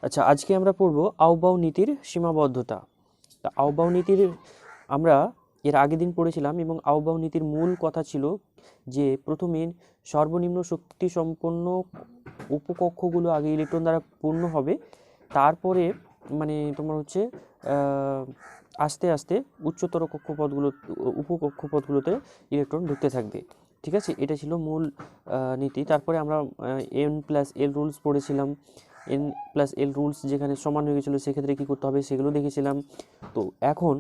আচ্ছা, আজকে আমরা পড়ব আউবাউ নীতির সীমাবদ্ধতা। তা আউবাউ নীতির আমরা এর আগের দিন পড়েছিলাম এবং আউবাউ নীতির মূল কথা ছিল যে প্রথমে সর্বনিম্ন শক্তি সম্পন্ন উপকক্ষগুলো আগে ইলেকট্রন দ্বারা পূর্ণ হবে, তারপরে মানে তোমার হচ্ছে আস্তে আস্তে উচ্চতর উপকক্ষপথগুলোতে ইলেকট্রন ঢুকতে থাকবে। ঠিক আছে, এটা ছিল মূল নীতি। তারপরে আমরা N+L রুলস পড়েছিলাম। N+L রুলস যেখানে সমান হয়ে গেছিলো সেক্ষেত্রে কী করতে হবে সেগুলো দেখেছিলাম। তো এখন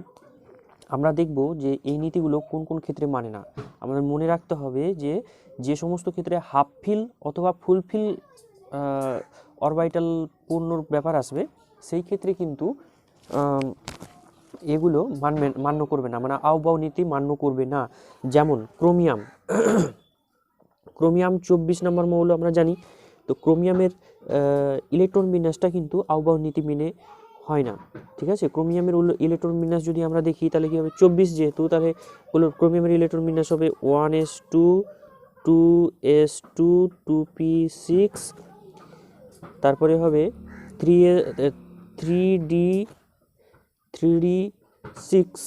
আমরা দেখব যে এই নীতিগুলো কোন কোন ক্ষেত্রে মানে না। আমাদের মনে রাখতে হবে যে যে সমস্ত ক্ষেত্রে হাফ ফিল অথবা ফুল ফিল অরবিটাল পূর্ণর ব্যাপার আসবে সেই ক্ষেত্রে কিন্তু এগুলো মান্য করবে না, মানে আউবাউ নীতি মান্য করবে না। যেমন ক্রোমিয়াম 24 নম্বর মৌল আমরা জানি। তো ক্রোমিয়ামের ইলেকট্রন বিন্যাসটা কিন্তু আউবাউ নীতি মেনে হয় না। ঠিক আছে, ক্রোমিয়ামের ইলেকট্রন বিন্যাস যদি আমরা দেখি তাহলে কি হবে, 24 যেহেতু, তাহলে ক্রোমিয়ামের ইলেকট্রন বিন্যাস হবে 1s2 2s2 2p6, তারপরে হবে 3d6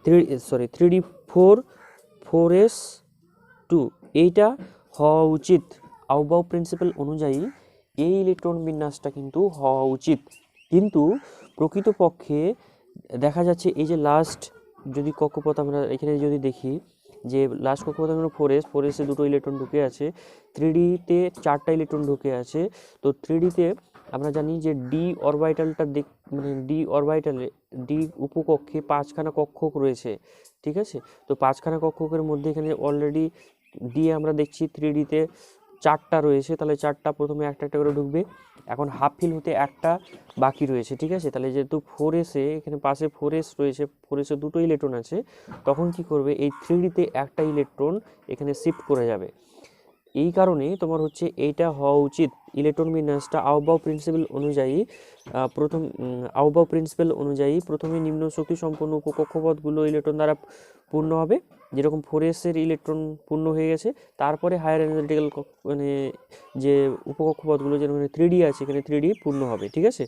3d4 4s2। এইটা হওয়া উচিত আউবাউ প্রিন্সিপাল অনুযায়ী, এই ইলেকট্রন বিন্যাসটা কিন্তু হওয়া উচিত। কিন্তু প্রকৃতপক্ষে দেখা যাচ্ছে এই যে লাস্ট যদি কক্ষপথ আমরা এখানে যদি দেখি যে লাস্ট কক্ষপথ হলো 4s দুটো ইলেকট্রন ঢুকে আছে, 3dতে 4টা ইলেকট্রন ঢুকে আছে। তো 3dতে আমরা জানি যে ডি অরবিটালটা মানে ডি অরবিটালে ডি উপকক্ষে 5খানা কক্ষক রয়েছে। ঠিক আছে, তো 5খানা কক্ষকের মধ্যে এখানে অলরেডি ডি আমরা দেখছি 3dতে 4টা রয়েছে, তাহলে 4টা প্রথমে একটা একটা করে ঢুকবে। এখন হাফ ফিল হতে একটা বাকি রয়েছে। ঠিক আছে, তাহলে যেহেতু 4s-এ এখানে পাশে 4s রয়েছে, 4s-এ দুটো ইলেকট্রন আছে, তখন কি করবে, এই 3dতে একটা ইলেকট্রন এখানে শিফট করে যাবে। এই কারণে তোমার হচ্ছে এইটা হওয়া উচিত ইলেকট্রন বিন্যাসটা আউবাউ প্রিন্সিপাল অনুযায়ী। আউবাউ প্রিন্সিপাল অনুযায়ী প্রথমে নিম্ন শক্তি সম্পন্ন উপকক্ষপথগুলো ইলেকট্রন দ্বারা পূর্ণ হবে, যেরকম 4s-এর ইলেকট্রন পূর্ণ হয়ে গেছে। তারপরে হায়ার এনার্জেটিক্যাল মানে যে উপকক্ষপথগুলো যেরকম 3D আছে এখানে 3D পূর্ণ হবে। ঠিক আছে,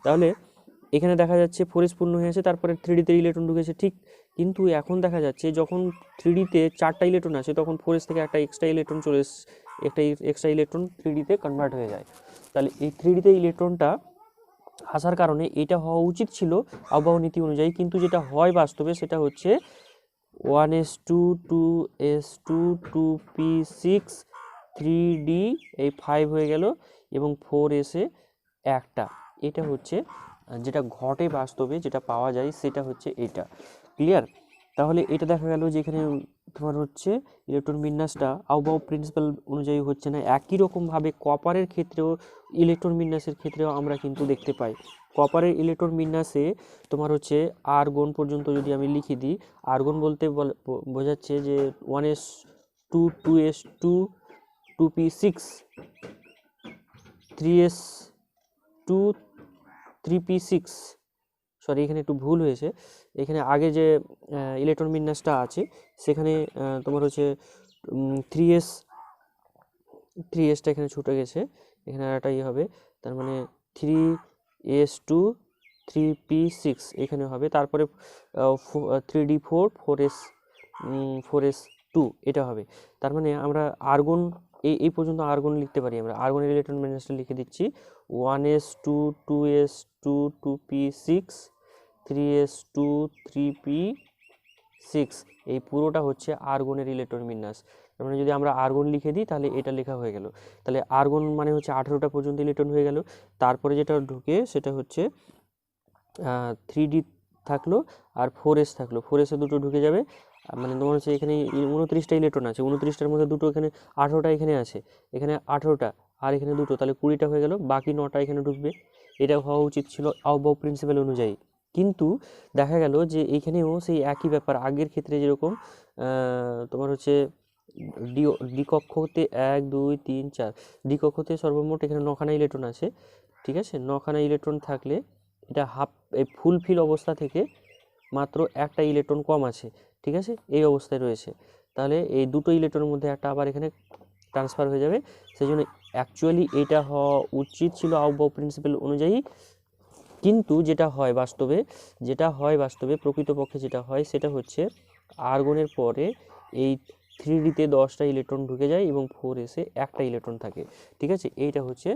তাহলে এখানে দেখা যাচ্ছে 4s পূর্ণ হয়েছে, তারপরে 3dতে ইলেকট্রন ঢুকেছে, ঠিক। কিন্তু এখন দেখা যাচ্ছে যখন 3dতে 4টা ইলেকট্রন আছে তখন 4s থেকে একটা এক্সট্রা ইলেকট্রন একটা এক্সট্রা ইলেকট্রন 3dতে কনভার্ট হয়ে যায়। তাহলে এই 3dতে ইলেকট্রনটা আসার কারণে এটা হওয়া উচিত ছিল আউবাউ নীতি অনুযায়ী, কিন্তু যেটা হয় বাস্তবে সেটা হচ্ছে 1s2 2s2 2p6 3d এই 5 হয়ে গেল এবং 4s-এ একটা। এটা হচ্ছে যেটা ঘটে বাস্তবে, যেটা পাওয়া যায় সেটা হচ্ছে এটা। ক্লিয়ার? তাহলে এটা দেখা গেল যে এখানে তোমার হচ্ছে ইলেকট্রন বিন্যাসটা আউবাউ প্রিন্সিপাল অনুযায়ী হচ্ছে না। একই রকমভাবে কপারের ক্ষেত্রেও ইলেকট্রন বিন্যাসের ক্ষেত্রেও আমরা কিন্তু দেখতে পাই। কপারের ইলেকট্রন বিন্যাসে তোমার হচ্ছে আর্গন পর্যন্ত যদি আমি লিখে দিই, আর্গন বলতে বোঝাচ্ছে যে 1s2 2s2 2p6 3s2 3p6, sorry এখানে একটু ভুল হয়েছে, এখানে আগে যে ইলেকট্রন বিন্যাসটা আছে সেখানে তোমার হচ্ছে 3sটা এখানে ছুটে গেছে, এখানে একটা হবে, তার মানে 3s2 3p6 এখানে হবে, তারপরে 3d4 4s2 এটা হবে। তার মানে আমরা আর্গন এই পর্যন্ত আর্গন লিখতে পারি। আমরা আর্গনের ইলেকট্রন বিন্যাসটা লিখে দিচ্ছি 1s2 2s2 2p6 3s2 3p6, এই পুরোটা হচ্ছে আর্গনের ইলেকট্রন বিন্যাস। তার মানে যদি আমরা আর্গন লিখে দিই তাহলে এটা লেখা হয়ে গেল। তাহলে আর্গন মানে হচ্ছে 18টা পর্যন্ত ইলেকট্রন হয়ে গেল। তারপরে যেটা ঢুকে সেটা হচ্ছে 3d থাকলো আর 4s থাকলো, 4s-এ দুটো ঢুকে যাবে, মানে তোমার হচ্ছে এখানে 29টা ইলেকট্রন আছে, 29টার মধ্যে দুটো এখানে 18টা এখানে আছে, এখানে 18টা আর এখানে দুটো, তাহলে 20টা হয়ে গেল, বাকি 9টা এখানে ঢুকবে। এটা হওয়া উচিত ছিল আউবাউ প্রিন্সিপাল অনুযায়ী। কিন্তু দেখা গেল যে এইখানেও সেই একই ব্যাপার, আগের ক্ষেত্রে যেরকম তোমার হচ্ছে ডি কক্ষতে 1 2 3 4, ডি কক্ষতে সর্বমোট এখানে 9খানা ইলেকট্রন আছে। ঠিক আছে, 9খানা ইলেকট্রন থাকলে এটা এই ফুল ফিল অবস্থা থেকে মাত্র একটা ইলেকট্রন কম আছে। ঠিক আছে, এই অবস্থায় রয়েছে। তাহলে এই দুটো ইলেকট্রনের মধ্যে একটা আবার এখানে ট্রান্সফার হয়ে যাবে। সেই জন্য অ্যাকচুয়ালি এটা হওয়া উচিত ছিল আউবাউ প্রিন্সিপাল অনুযায়ী, কিন্তু যেটা হয় বাস্তবে প্রকৃতপক্ষে যেটা হয় সেটা হচ্ছে আর্গনের পরে এই 3D-তে 10টা ইলেকট্রন ঢুকে যায় এবং 4s-এ একটা ইলেকট্রন থাকে। ঠিক আছে, এইটা হচ্ছে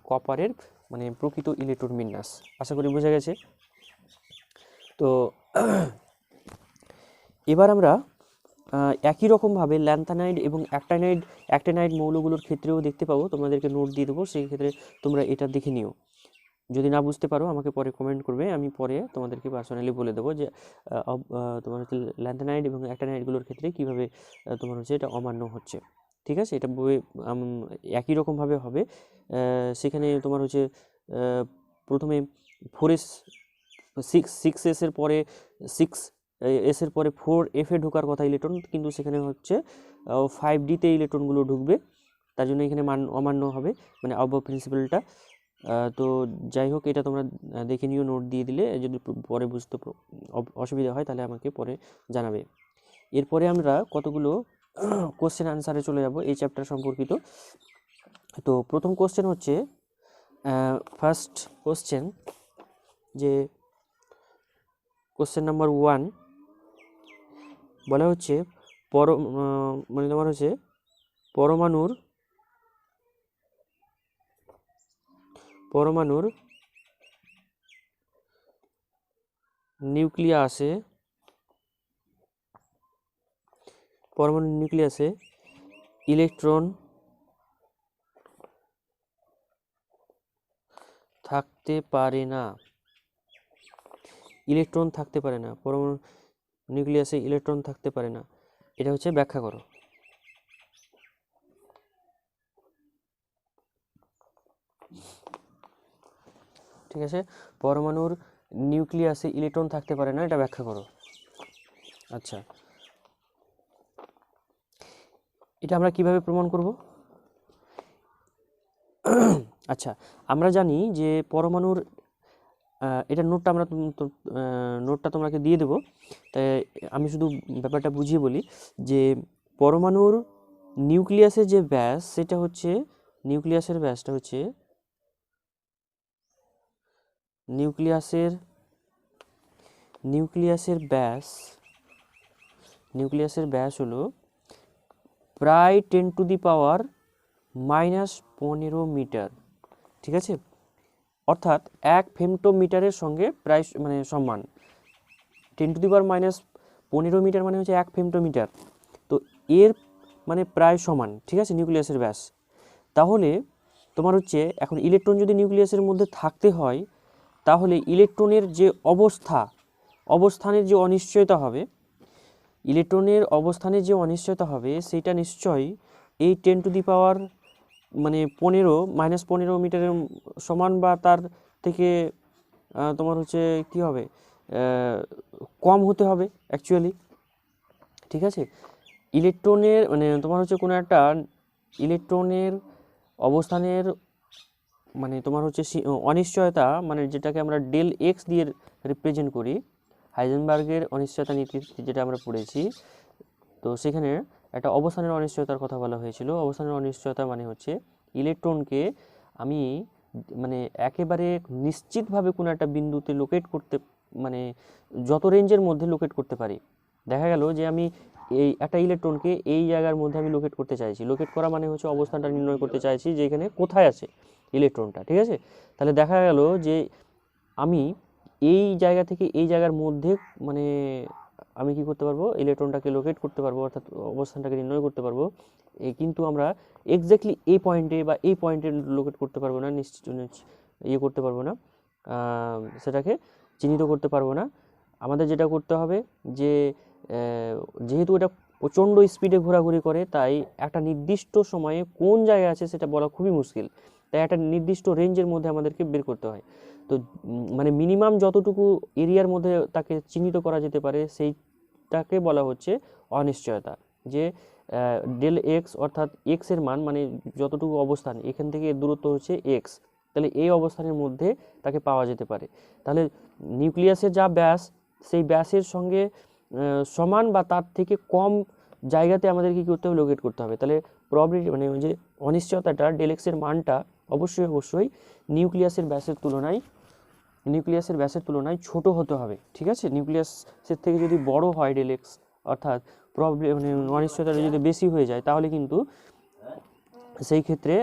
কপারের মানে প্রকৃত ইলেকট্রন বিন্যাস। আশা করি বোঝা গেছে। তো এবার আমরা একই রকমভাবে ল্যান্থানাইড এবং অ্যাক্টিনাইড মৌলগুলোর ক্ষেত্রেও দেখতে পাবো। তোমাদেরকে নোট দিয়ে দেবো, সেই ক্ষেত্রে তোমরা এটা দেখে নিও। যদি না বুঝতে পারো আমাকে পরে কমেন্ট করবে, আমি পরে তোমাদেরকে পার্সোনালি বলে দেবো যে তোমার হচ্ছে ল্যান্থানাইড এবং অ্যাক্টিনাইডগুলোর ক্ষেত্রে কীভাবে তোমার হচ্ছে এটা অমান্য হচ্ছে। ঠিক আছে, এটা একই রকমভাবে হবে। সেখানে তোমার হচ্ছে প্রথমে 4s 6s-এর পরে 6s-এর পরে 4f-এ ঢোকার কথা ইলেকট্রন, কিন্তু সেখানে হচ্ছে 5D-তে ইলেকট্রনগুলো ঢুকবে, তার জন্য এখানে অমান্য হবে মানে আউবাউ প্রিন্সিপালটা। তো যাই হোক, এটা তোমরা দেখে নিও, নোট দিয়ে দিলে। যদি পরে বুঝতে অসুবিধা হয় তাহলে আমাকে পরে জানাবে। এরপরে আমরা কতগুলো কোশ্চেন আনসারে চলে যাব এই চ্যাপ্টার সম্পর্কিত। তো প্রথম কোশ্চেন হচ্ছে ফার্স্ট কোশ্চেন, যে কোশ্চেন নাম্বার 1 বলা হচ্ছে মানে তোমার হচ্ছে পরমাণুর নিউক্লিয়াসে ইলেকট্রন থাকতে পারে না। পরমাণু নিউক্লিয়াসে ইলেকট্রন থাকতে পারে না, এটা হচ্ছে ব্যাখ্যা করো। ঠিক আছে, পরমাণুর নিউক্লিয়াসে ইলেকট্রন থাকতে পারে না, এটা ব্যাখ্যা করো। আচ্ছা, এটা আমরা কিভাবে প্রমাণ করব? আচ্ছা, আমরা জানি যে পরমাণুর এটা নোটটা তোমাকে দিয়ে দেবো, তাই আমি শুধু ব্যাপারটা বুঝিয়ে বলি যে পরমাণুর নিউক্লিয়াসের যে ব্যাস, সেটা হচ্ছে নিউক্লিয়াসের ব্যাস হলো প্রায় 10⁻⁻15 মিটার। ঠিক আছে, অর্থাৎ 1 ফেমটোমিটারের সঙ্গে প্রায় মানে সমান। 10⁻⁻15 মিটার মানে হচ্ছে 1 ফেমটোমিটার, তো এর মানে প্রায় সমান। ঠিক আছে, নিউক্লিয়াসের ব্যাস। তাহলে তোমার হচ্ছে এখন ইলেকট্রন যদি নিউক্লিয়াসের মধ্যে থাকতে হয়, তাহলে ইলেকট্রনের যে অবস্থানের যে অনিশ্চয়তা হবে, সেটা নিশ্চয়ই এই 10⁻⁻15 মিটারের সমান বা তার থেকে তোমার হচ্ছে কি হবে, কম হতে হবে অ্যাকচুয়ালি। ঠিক আছে, ইলেকট্রনের মানে তোমার হচ্ছে কোনো একটা ইলেকট্রনের অবস্থানের মানে তোমার হচ্ছে অনিশ্চয়তা, মানে যেটাকে আমরা ডেল এক্স দিয়ে রিপ্রেজেন্ট করি, হাইজেনবার্গের অনিশ্চয়তা নীতি যেটা আমরা পড়েছি, তো সেখানে একটা অবস্থানের অনিশ্চয়তার কথা বলা হয়েছিল। অবস্থানের অনিশ্চয়তা মানে হচ্ছে ইলেকট্রনকে আমি মানে একেবারে নিশ্চিতভাবে কোনো একটা বিন্দুতে লোকেট করতে, মানে যত রেঞ্জের মধ্যে লোকেট করতে পারি। দেখা গেল যে আমি এই একটা ইলেকট্রনকে এই জায়গার মধ্যে আমি লোকেট করতে চাইছি। লোকেট করা মানে হচ্ছে অবস্থানটা নির্ণয় করতে চাইছি যে এখানে কোথায় আছে ইলেকট্রনটা। ঠিক আছে, তাহলে দেখা গেল যে আমি এই জায়গা থেকে এই জায়গার মধ্যে মানে আমি কি করতে পারবো, ইলেকট্রনটাকে লোকেট করতে পারবো, অর্থাৎ অবস্থানটাকে নির্ণয় করতে পারবো। কিন্তু আমরা এক্স্যাক্টলি এই পয়েন্টে বা এই পয়েন্টে লোকেট করতে পারবো না, করতে পারবো না, সেটাকে চিহ্নিত করতে পারবো না। আমাদের যেটা করতে হবে যে যেহেতু এটা প্রচণ্ড স্পিডে ঘোরাঘুরি করে, তাই একটা নির্দিষ্ট সময়ে কোন জায়গায় আছে সেটা বলা খুবই মুশকিল। তাই একটা নির্দিষ্ট রেঞ্জের মধ্যে আমাদেরকে বের করতে হয়। তো মানে মিনিমাম যতটুকু এরিয়ার মধ্যে তাকে চিহ্নিত করা যেতে পারে সেইটাকে বলা হচ্ছে অনিশ্চয়তা। যে ডেল এক্স অর্থাৎ এক্সের মান মানে যতটুকু অবস্থান, এখান থেকে দূরত্ব হচ্ছে এক্স, তাহলে এই অবস্থানের মধ্যে তাকে পাওয়া যেতে পারে। তাহলে নিউক্লিয়াসের যা ব্যাস, সেই ব্যাসের সঙ্গে সমান বা তার থেকে কম জায়গাতে আমাদের কী করতে হবে, লোকেট করতে হবে। তাহলে প্রবাবিলিটি মানে যে অনিশ্চয়তাটা ডেল এক্স এর মানটা অবশ্যই নিউক্লিয়াসের ব্যাসের তুলনায় ছোট হতে হবে, ঠিক আছে। নিউক্লিয়াসের থেকে যদি বড় হয় ডেল এক্স, অর্থাৎ মানে অনিশ্চয়তাটা যদি বেশি হয়ে যায়, তাহলে কিন্তু সেই ক্ষেত্রে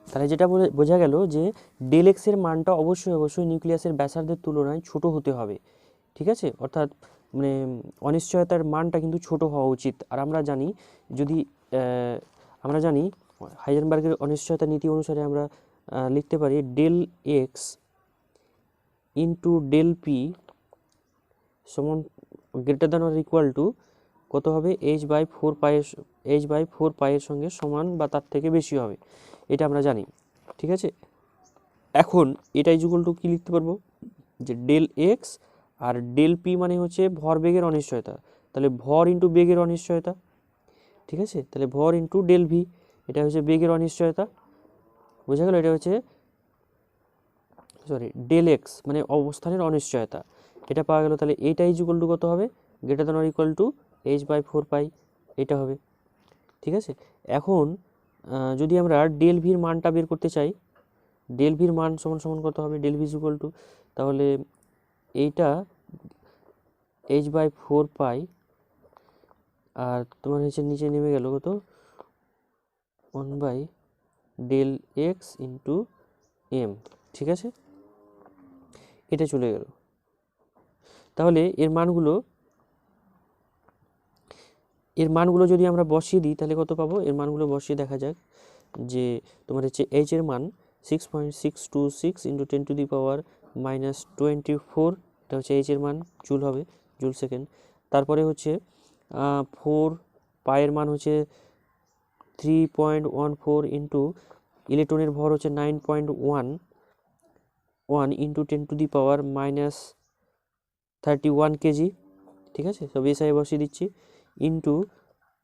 তাহলে যেটা বোঝা গেল যে ডেল এক্স এর মানটা অবশ্যই নিউক্লিয়াসের ব্যাসার্ধের তুলনায় ছোট হতে হবে, ঠিক আছে। অর্থাৎ মানে অনিশ্চয়তার মানটা কিন্তু ছোট হওয়া উচিত। আর আমরা জানি হাইজেনবার্গের অনিশ্চয়তা নীতি অনুসারে আমরা লিখতে পারি del x into del p সমান greater than or equal to কত হবে, h/4 পাইয়ের সঙ্গে সমান বা তার থেকে বেশি হবে, এটা আমরা জানি, ঠিক আছে। এখন এটা ইকুয়াল টু কী লিখতে পারবো, যে ডেল এক্স আর ডেল পি মানে হচ্ছে ভরবেগের অনিশ্চয়তা, তাহলে ভর ইন্টু বেগের অনিশ্চয়তা, ঠিক আছে। তাহলে ভর ইন্টু ডেল ভি, এটা হচ্ছে বেগের অনিশ্চয়তা, বোঝা গেল। এটা হচ্ছে ডেল এক্স মানে অবস্থানের অনিশ্চয়তা, এটা পাওয়া গেল। তাহলে এইটা ইকুয়াল টু কত হবে, greater than or equal two h/4 এটা হবে, ঠিক আছে। এখন যদি আমরা ডেল ভির মানটা বের করতে চাই, ডেল ভির মান সমান কত হবে, ডেল ভি ইকুয়াল টু, তাহলে এইটা h/4 আর তোমার হচ্ছে নিচে নেমে গেল কত, 1/ডেল এক্স ইন্টু এম, ঠিক আছে, এটা চলে গেল। তাহলে এর মানগুলো যদি আমরা বসিয়ে দিই, তাহলে কত পাবো, এর মানগুলো বসিয়ে দেখা যাক। যে তোমার হচ্ছে এইচ এর মান 6.626 ইন্টু 10⁻⁻24, এটা হচ্ছে এইচ এর মান, জুল হবে, জুল সেকেন্ড। তারপরে হচ্ছে 4 পায়ের মান হচ্ছে 3.14 ইন্টু ইলেকট্রনের ভর হচ্ছে 9.11 ইন্টু 10⁻31 কেজি, ঠিক আছে। সব এসআই বসিয়ে দিচ্ছি, ইন্টু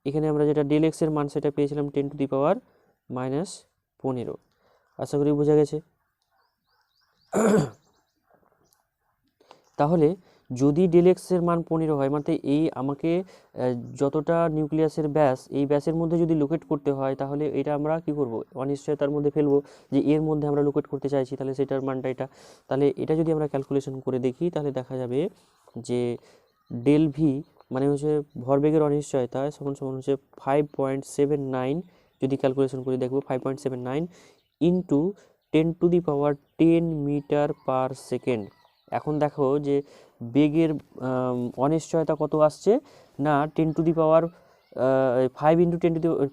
এখানে আমরা যেটা ডেল এক্স এর মান সেটা পেয়েছিলাম 10⁻⁻15। আশা করি বোঝা গেছে। তাহলে যদি ডেল এক্স এর মান 15 হয়, মানে এই আমাকে যতটা নিউক্লিয়াসের ব্যাস, এই ব্যাসের মধ্যে যদি লোকেট করতে হয়, তাহলে এটা আমরা কি করব, অনিশ্চয়তার মধ্যে ফেলবো, যে এর মধ্যে আমরা লোকেট করতে চাইছি, তাহলে সেটার মানটা এটা। তাহলে এটা যদি আমরা ক্যালকুলেশন করে দেখি, তাহলে দেখা যাবে যে ডেল ভি মানে হচ্ছে ভরবেগের অনিশ্চয়তা সমান হচ্ছে 5.79, যদি ক্যালকুলেশন করে দেখবো 5.79 ইন্টু 10⁻10 মিটার/সেকেন্ড। এখন দেখো যে বেগের অনিশ্চয়তা কত আসছে না, 5 ইন্টু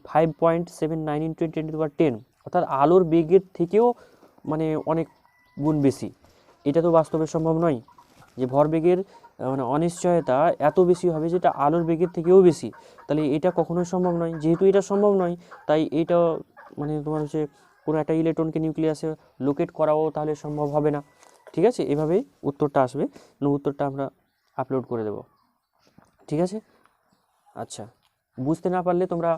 5.79 ইন্টু 10⁻10, অর্থাৎ আলোর বেগের থেকেও মানে অনেক গুণ বেশি। এটা তো বাস্তবে সম্ভব নয় যে ভরবেগের মানে অনিশ্চয়তা এত বেশি হবে যেটা আলোর বেগের থেকেও বেশি, তাহলে এটা কখনোই সম্ভব নয়। যেহেতু এটা সম্ভব নয়, তাই এটা মানে তোমার হচ্ছে কোনো একটা ইলেকট্রনকে নিউক্লিয়াসে লোকেট করাও তাহলে সম্ভব হবে না, ঠিক আছে। এভাবেই উত্তরটা আসবে, উত্তরটা আমরা আপলোড করে দেব, ঠিক আছে। আচ্ছা, বুঝতে না পারলে তোমরা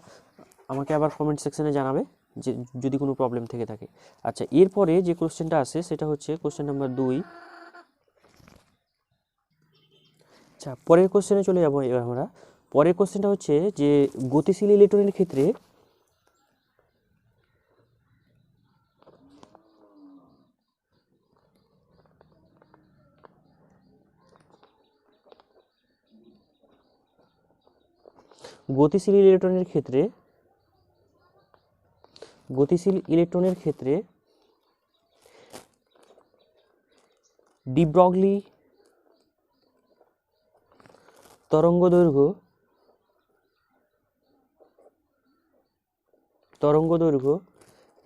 আমাকে আবার কমেন্ট সেকশনে জানাবে যে যদি কোনো প্রবলেম থেকে থাকে। আচ্ছা, এরপরে যে কোশ্চেনটা আসে সেটা হচ্ছে কোশ্চেন নাম্বার 2। আচ্ছা, পরের কোশ্চেনে চলে যাবো এবার আমরা। পরের কোশ্চেনটা হচ্ছে যে গতিশীল ইলেকট্রনের ক্ষেত্রে গতিশীল ইলেকট্রনের ক্ষেত্রে ডি ব্রগলি তরঙ্গদৈর্ঘ্য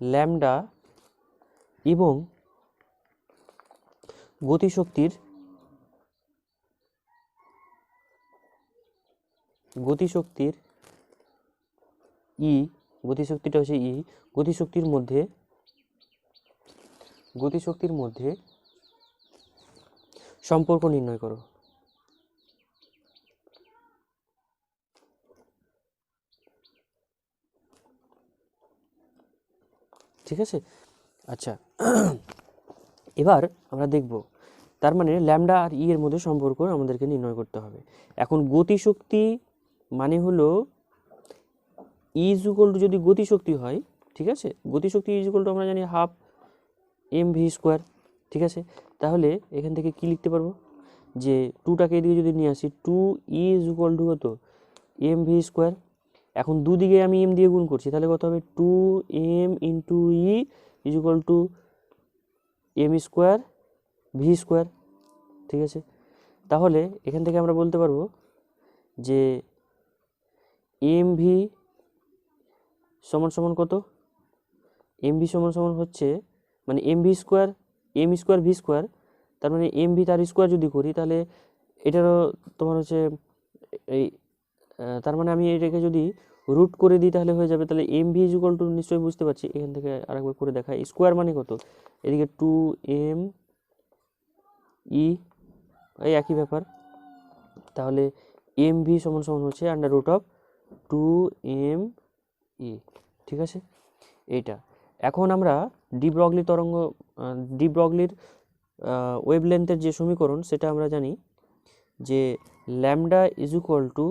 ল্যামডা এবং গতিশক্তির গতিশক্তিটা হচ্ছে গতিশক্তির মধ্যে সম্পর্ক নির্ণয় করো। ঠিক আছে। আচ্ছা, এবার আমরা দেখব, তার মানে ল্যামডা আর এর মধ্যে সম্পর্ক আমাদেরকে নির্ণয় করতে হবে। এখন গতিশক্তি মানে হলো ই ইজ ইকুয়াল টু যদি গতিশক্তি হয়, ঠিক আছে, গতিশক্তি ইজ ইকুয়াল টু আমরা জানি হাফ এম ভি স্কোয়ার, ঠিক আছে। তাহলে এখান থেকে কি লিখতে পারবো, যে টুটাকে এদিকে যদি নিয়ে আসি, two E is equal to কত, এম ভি স্কোয়ার। এখন দুদিকে আমি এম দিয়ে গুণ করছি, তাহলে কত হবে, two M into E is equal to M square V square, ঠিক আছে। তাহলে এখান থেকে আমরা বলতে পারবো যে এম ভি সমান সমান কত, এম ভি সমান সমান হচ্ছে, মানে M V square, M square V square, তার মানে এম ভি তার স্কোয়ার যদি করি তাহলে এটারও তোমার হচ্ছে এই তার মানে আমি এটাকে যদি রুট করে দিই তাহলে হয়ে যাবে। তাহলে M V is equal to, নিশ্চয়ই বুঝতে পারছি, এখান থেকে আরেকবার করে দেখাই, স্কোয়ার মানে কত, এদিকে টু এম ই, এই একই ব্যাপার। তাহলে এম ভি সমান সমান হচ্ছে under root of two M E, ঠিক আছে এইটা। এখন আমরা ডি ব্রগলি তরঙ্গ, ডি ব্রগলির ওয়েভলেন্থের যে সমীকরণ সেটা আমরা জানি যে lambda is equal to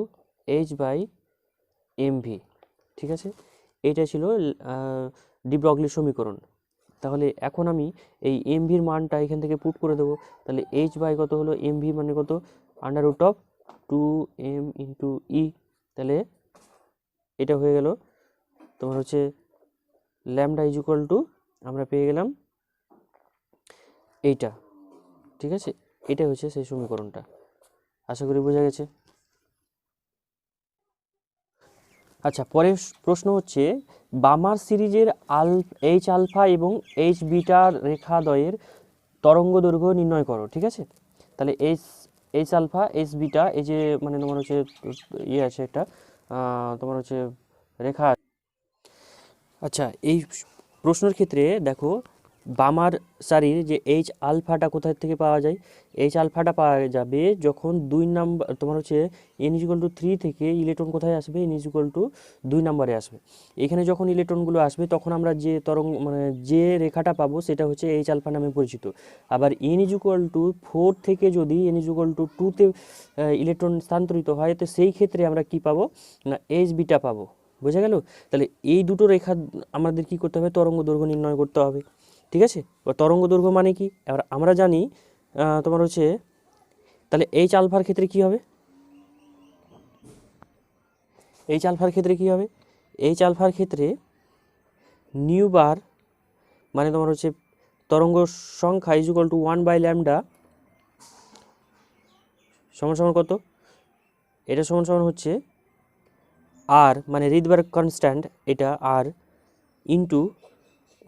H by M V, ঠিক আছে। এইটা ছিল ডি ব্রগলির সমীকরণ। তাহলে এখন আমি এই এম ভির মানটা এখান থেকে পুট করে দেবো। তাহলে এইচ বাই কত হলো, এম ভি মানে কত, under root of two M into e. তাহলে এটা হয়ে গেল তোমার হচ্ছে ল্যামডা ইজ ইকুয়াল টু, আমরা পেয়ে গেলাম এইটা, ঠিক আছে। এটা হচ্ছে সেই সমীকরণটা, আশা করি বোঝা গেছে। আচ্ছা, পরের প্রশ্ন হচ্ছে বামার সিরিজের এইচ আলফা এবং এইচ বিটার রেখাদ্বয়ের তরঙ্গ দৈর্ঘ্য নির্ণয় করো, ঠিক আছে। তাহলে এইচ আলফা এইচ বিটা, এই যে মানে তোমার হচ্ছে ইয়ে আছে একটা তোমার হচ্ছে রেখা। আচ্ছা, এই প্রশ্নের ক্ষেত্রে দেখো বামার সারির যে এইচ আলফাটা কোথায় থেকে পাওয়া যায়, এইচ আলফাটা পাওয়া যাবে যখন 2 নাম্বার তোমার হচ্ছে এন ইজ ইকুয়াল টু 3 থেকে ইলেকট্রন কোথায় আসবে, এন ইজ ইকুয়াল টু 2 নম্বরে আসবে। এখানে যখন ইলেকট্রনগুলো আসবে তখন আমরা যে তরঙ্গ মানে যে রেখাটা পাবো সেটা হচ্ছে এইচ আলফা নামে পরিচিত। আবার এন ইজ ইকুয়াল টু 4 থেকে যদি এন ইজ ইকুয়াল টু 2তে ইলেকট্রন স্থানান্তরিত হয়, তো সেই ক্ষেত্রে আমরা কি পাবো না, এইচ বিটা পাবো। বোঝা গেল? তাহলে এই দুটো রেখা আমাদের কি করতে হবে, তরঙ্গ দৈর্ঘ্য নির্ণয় করতে হবে, ঠিক আছে। তরঙ্গ দৈর্ঘ্য মানে কি, এবার আমরা জানি তোমার হচ্ছে, তাহলে এইচ আলফার ক্ষেত্রে কি হবে, এইচ আলফার ক্ষেত্রে কি হবে, এইচ আলফার ক্ষেত্রে নিউ বার মানে তোমার হচ্ছে তরঙ্গ সংখ্যা is equal to 1 by lambda সমান সমান কত, এটা সমান সমান হচ্ছে আর মানে রিডবার্গ কনস্ট্যান্ট, এটা আর ইন্টু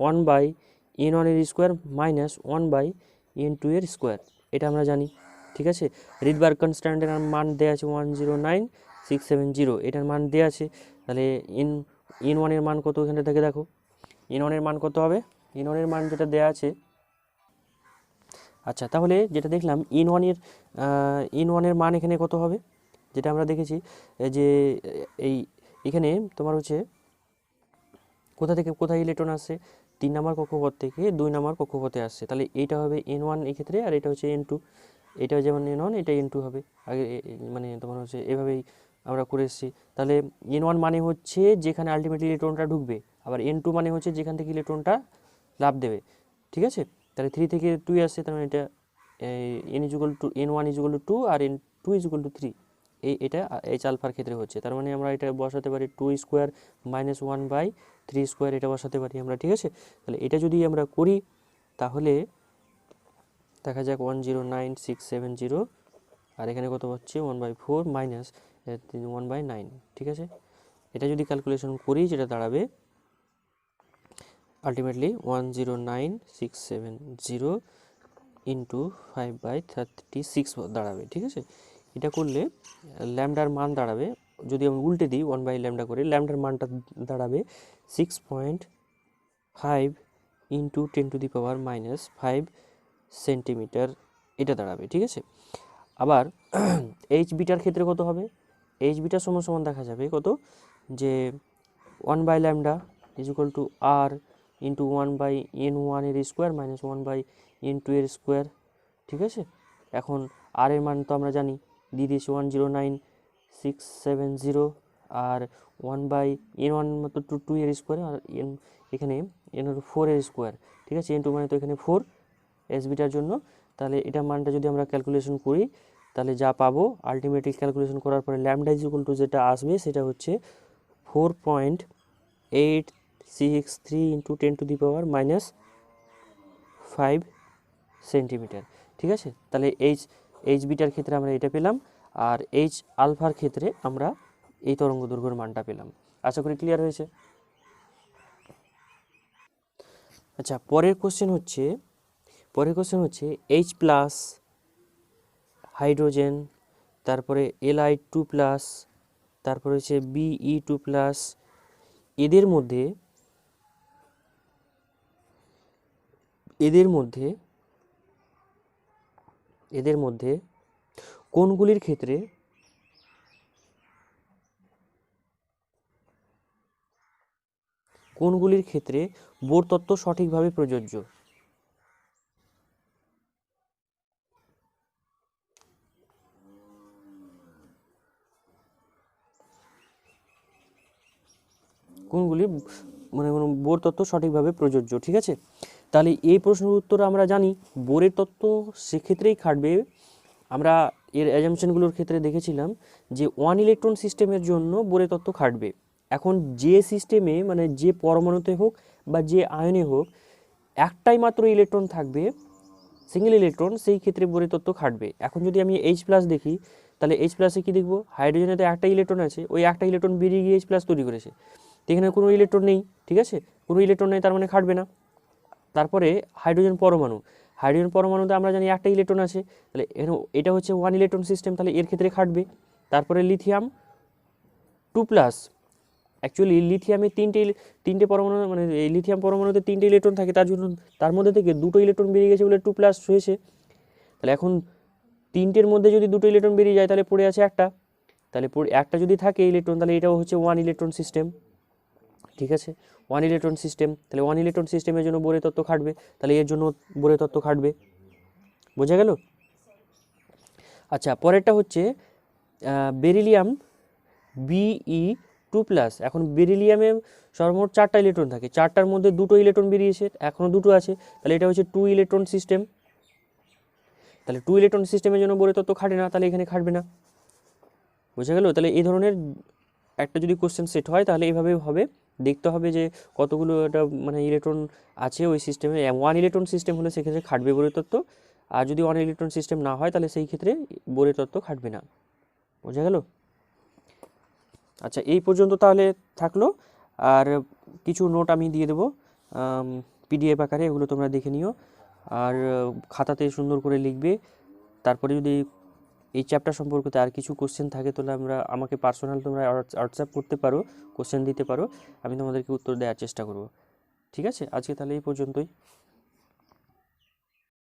1 বাই এন ওয়ানের square minus 1 by N two এর স্কোয়ার, এটা আমরা জানি, ঠিক আছে। রিডবার্গ কনস্ট্যান্টের মান দেওয়া আছে 109670, এটার মান দেওয়া আছে। তাহলে এন ওয়ানের মান কত এখানে থেকে দেখো, এন ওয়ানের মান কত হবে, এন ওয়ানের মান যেটা দেওয়া আছে, আচ্ছা তাহলে যেটা দেখলাম এন ওয়ানের মান এখানে কত হবে, যেটা আমরা দেখেছি যে এই এখানে তোমার হচ্ছে কোথা থেকে কোথায় ইলেকট্রন আসছে, 3 নম্বর কক্ষপথ থেকে 2 নম্বর কক্ষপথে আসছে। তাহলে এইটা হবে এন ওয়ান এক্ষেত্রে, আর এটা হচ্ছে এন টু, এটা যেমন এন ওয়ান এটা এন টু হবে। আগে মানে তোমার হচ্ছে এভাবেই আমরা করে এসেছি। তাহলে এন ওয়ান মানে হচ্ছে যেখানে আলটিমেটলি ইলেকট্রনটা ঢুকবে, আবার এন টু মানে হচ্ছে যেখান থেকে ইলেকট্রনটা লাভ দেবে, ঠিক আছে। তাহলে 3 থেকে 2 আসছে, তার মানে এটা N is equal to N one is equal to 2 আর N two is equal to 3, এটা এইচ আলফার ক্ষেত্রে হচ্ছে। তার মানে আমরা এটা বসাতে পারি 2 স্কোয়ার মাইনাস 1 বাই 3 স্কোয়ার, এটা বসাতে পারি আমরা, ঠিক আছে। তাহলে এটা যদি আমরা করি তাহলে দেখা যাক 109670, আর এখানে কত হচ্ছে 1/4 মাইনাস 1/9, ঠিক আছে। এটা যদি ক্যালকুলেশন করি যেটা দাঁড়াবে আলটিমেটলি 109670 ইন্টু 5/36 দাঁড়াবে, ঠিক আছে। এটা করলে ল্যামডার মান দাঁড়াবে, যদি আমি উল্টে দিই 1 বাই ল্যামডা করে, ল্যামডার মানটা দাঁড়াবে 6.5 ইন্টু 10⁻⁻5 সেন্টিমিটার, এটা দাঁড়াবে, ঠিক আছে। আবার এইচ বিটার ক্ষেত্রে কত হবে, এইচ বিটার সমান সমান দেখা যাবে কত, যে 1 by lambda is equal to R into 1 by N ওয়ানের square minus 1 by N two এর স্কোয়ার, ঠিক আছে। এখন আর এর মান তো আমরা জানি, দিয়ে দিয়েছি 109670, আর 1/n1 মাত্র 2 এর স্কোয়ার, আর n এখানে n হলো 4 এর স্কোয়ার, ঠিক আছে। n2 মানে তো এখানে 4 এস বিটার জন্য। তাহলে এটা মানটা যদি আমরা ক্যালকুলেশন করি তাহলে যা পাবো আলটিমেটলি ক্যালকুলেশন করার পরে ল্যামডা ইজ ইকুয়াল টু যেটা আসবে সেটা হচ্ছে 4.863 ইন্টু 10⁻⁵ সেন্টিমিটার, ঠিক আছে। তাহলে এইচ বিটার ক্ষেত্রে আমরা এটা পেলাম, আর এইচ আলফার ক্ষেত্রে আমরা এই তরঙ্গ দৈর্ঘ্যের মানটা পেলাম। আশা করি ক্লিয়ার হয়েছে। আচ্ছা, পরের কোশ্চেন হচ্ছে এইচ প্লাস হাইড্রোজেন, তারপরে Li2+, তারপরে হচ্ছে Be2+, এদের মধ্যে কোনগুলির ক্ষেত্রে বোর তত্ত্ব সঠিকভাবে প্রযোজ্য? কোনগুলি মানে বোর তত্ত্ব সঠিকভাবে প্রযোজ্য, ঠিক আছে। তাহলে এই প্রশ্নের উত্তর আমরা জানি বোরের তত্ত্ব সেক্ষেত্রেই খাটবে। আমরা এর অ্যাজাম্পশনগুলোর ক্ষেত্রে দেখেছিলাম যে 1 ইলেকট্রন সিস্টেমের জন্য বোরের তত্ত্ব খাটবে। এখন যে সিস্টেমে মানে যে পরমাণুতে হোক বা যে আয়নে হোক একটাই মাত্র ইলেকট্রন থাকবে, সিঙ্গেল ইলেকট্রন, সেই ক্ষেত্রে বোরের তত্ত্ব খাটবে। এখন যদি আমি H+ দেখি তাহলে H+-এ কী দেখব, হাইড্রোজেনে তো একটা ইলেকট্রন আছে, ওই একটা ইলেকট্রন বেরিয়ে গিয়ে H+ তৈরি করেছে, তো এখানে কোনো ইলেকট্রন নেই, ঠিক আছে, কোনো ইলেকট্রন নেই, তার মানে খাটবে না। তারপরে হাইড্রোজেন পরমাণুতে আমরা জানি একটা ইলেকট্রন আছে, তাহলে এটা হচ্ছে 1 ইলেকট্রন সিস্টেম, তাহলে এর ক্ষেত্রে খাটবে। তারপরে লিথিয়াম 2+, অ্যাকচুয়ালি লিথিয়ামে তিনটে পরমাণু, মানে এই লিথিয়াম পরমাণুতে 3টে ইলেকট্রন থাকে, তার জন্য তার মধ্যে থেকে 2টো ইলেকট্রন বেরিয়ে গেছে বলে 2+ হয়েছে। তাহলে এখন 3টের মধ্যে যদি 2টো ইলেকট্রন বেরিয়ে যায় তাহলে পড়ে আছে একটা, তাহলে একটা যদি থাকে ইলেকট্রন তাহলে এটাও হচ্ছে 1 ইলেকট্রন সিস্টেম, ঠিক আছে, 1 ইলেকট্রন সিস্টেম। তাহলে 1 ইলেকট্রন সিস্টেমের জন্য বোরের তত্ত্ব খাটবে, তাহলে এর জন্য বোরের তত্ত্ব খাটবে, বোঝা গেল। আচ্ছা, পরেরটা হচ্ছে বেরিলিয়াম Be2+। এখন বেরিলিয়ামে সর্বমোট 4টা ইলেকট্রন থাকে, 4টার মধ্যে 2টো ইলেকট্রন বেরিয়েছে, এখনও 2টো আছে, তাহলে এটা হচ্ছে 2 ইলেকট্রন সিস্টেম। তাহলে 2 ইলেকট্রন সিস্টেমের জন্য বোরের তত্ত্ব খাটে না, তাহলে এখানে খাটবে না, বোঝা গেল। তাহলে এই ধরনের একটা যদি কোশ্চেন সেট হয় তাহলে এইভাবে হবে, দেখতে হবে যে কতগুলো এটা মানে ইলেকট্রন আছে ওই সিস্টেমে। 1 ইলেকট্রন সিস্টেম হলে সেক্ষেত্রে খাটবে বোরের তত্ত্ব, আর যদি 1 ইলেকট্রন সিস্টেম না হয় তাহলে সেই ক্ষেত্রে বোরের তত্ত্ব খাটবে না, বোঝা গেল। আচ্ছা, এই পর্যন্ত তাহলে থাকলো, আর কিছু নোট আমি দিয়ে দেবো PDF আকারে, এগুলো তোমরা দেখে নিও, আর খাতাতে সুন্দর করে লিখবে। তারপরে যদি এই চ্যাপ্টার সম্পর্কিত আর কিছু কোশ্চেন থাকে তাহলে আমাকে পার্সোনাল তোমরা হোয়াটসঅ্যাপ করতে পারো, কোশ্চেন দিতে পারো, আমি তোমাদেরকে উত্তর দেওয়ার চেষ্টা করব, ঠিক আছে। আজকে তাহলে এই পর্যন্তই।